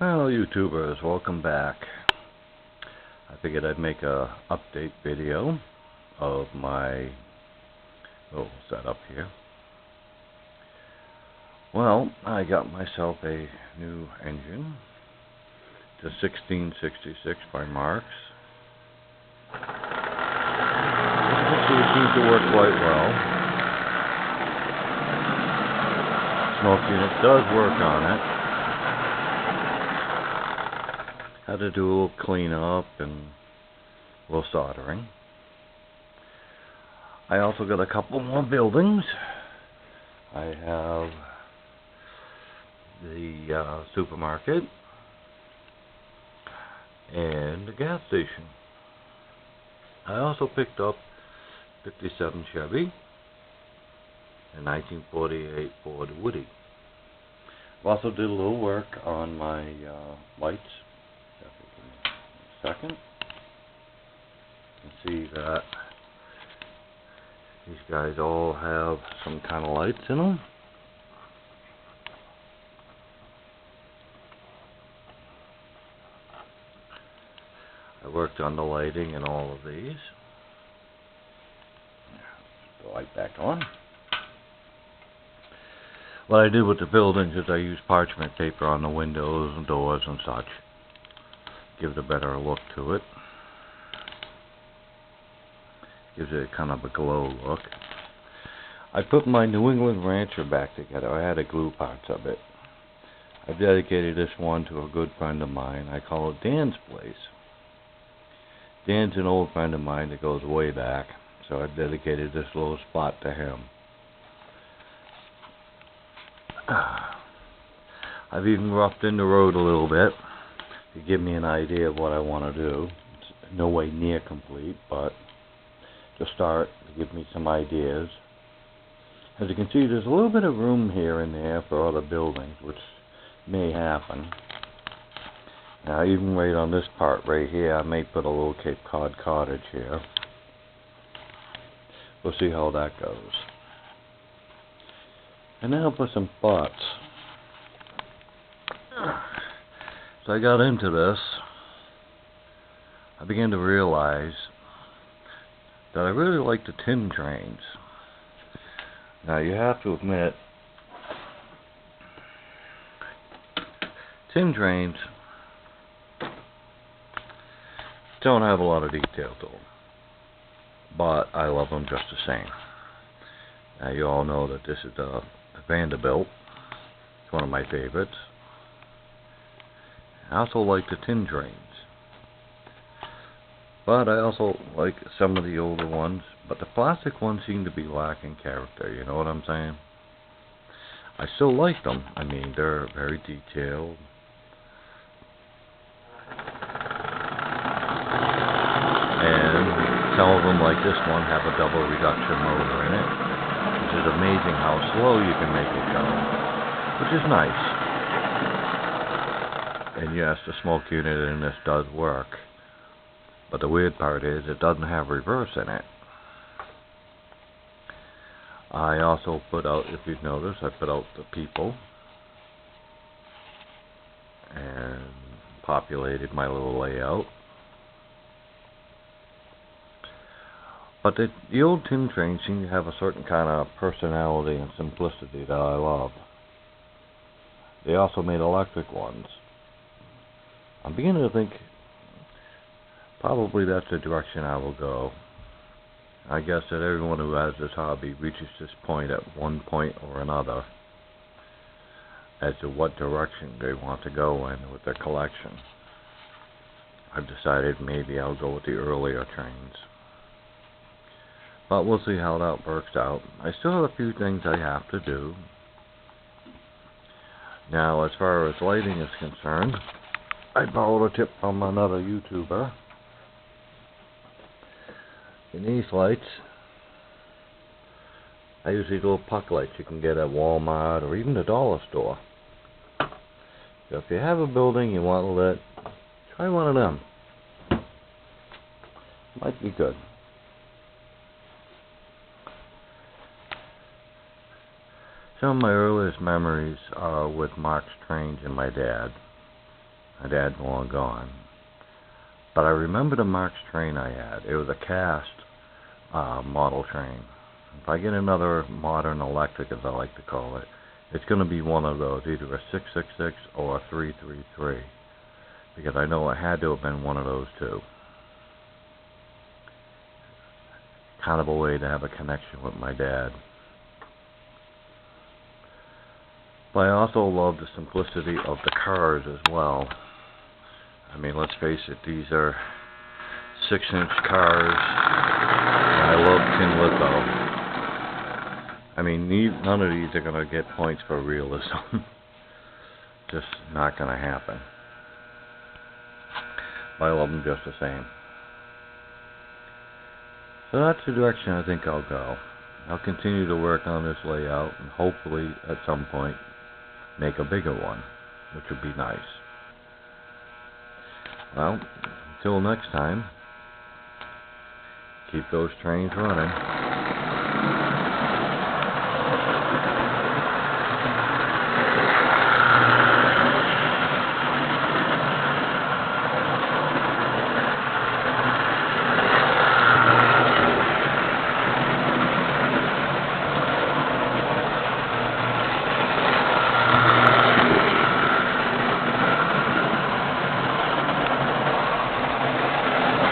Hello YouTubers, welcome back. I figured I'd make a update video of my little setup here. Well, I got myself a new engine. It's a 1666 by Marx. It seems to work quite well. Smoke unit does work on it. Had to do a little cleanup and a little soldering. I also got a couple more buildings. I have the supermarket and the gas station. I also picked up 57 Chevy and 1948 Ford Woody. I also did a little work on my lights. Second, you can see that these guys all have some kind of lights in them. I worked on the lighting in all of these. Put the light back on. What I did with the buildings is I used parchment paper on the windows and doors and such. Give it a better look to it. Gives it kind of a glow look. I put my New England Rancher back together. I had to glue parts of it. I've dedicated this one to a good friend of mine. I call it Dan's Place. Dan's an old friend of mine that goes way back, so I've dedicated this little spot to him. I've even roughed in the road a little bit to give me an idea of what I want to do. It's no way near complete, but to start, to give me some ideas. As you can see, there's a little bit of room here and there for other buildings, which may happen. Now, even right on this part right here, I may put a little Cape Cod cottage here. We'll see how that goes. And now for some thoughts. So I got into this, I began to realize that I really like the tin trains. Now you have to admit, tin trains don't have a lot of detail to them, but I love them just the same. Now you all know that this is the Vanderbilt. It's one of my favorites. I also like the tin trains, but I also like some of the older ones, but the plastic ones seem to be lacking character, you know what I'm saying? I still like them. I mean, they're very detailed. And some of them, like this one, have a double reduction motor in it, which is amazing how slow you can make it go, which is nice. And yes, the smoke unit in this does work, but the weird part is it doesn't have reverse in it. I also put out, if you've noticed, I put out the people and populated my little layout. But the old tin trains seem to have a certain kind of personality and simplicity that I love. They also made electric ones. I'm beginning to think probably that's the direction I will go. I guess that everyone who has this hobby reaches this point at one point or another as to what direction they want to go in with their collection. I've decided maybe I'll go with the earlier trains. But we'll see how that works out. I still have a few things I have to do. Now, as far as lighting is concerned, I borrowed a tip from another YouTuber. In these lights, I use these little puck lights you can get at Walmart or even the dollar store. So if you have a building you want lit, try one of them. Might be good. Some of my earliest memories are with Marx Trains and my dad. My dad's long gone. But I remember the Marx train I had. It was a cast model train. If I get another modern electric, as I like to call it, it's going to be one of those, either a 666 or a 333. Because I know it had to have been one of those two. Kind of a way to have a connection with my dad. But I also love the simplicity of the cars as well. I mean, let's face it, these are 6-inch cars, and I love tin litho. I mean, none of these are going to get points for realism. Just not going to happen. But I love them just the same. So that's the direction I think I'll go. I'll continue to work on this layout and hopefully at some point make a bigger one, which would be nice. Well, until next time, keep those trains running.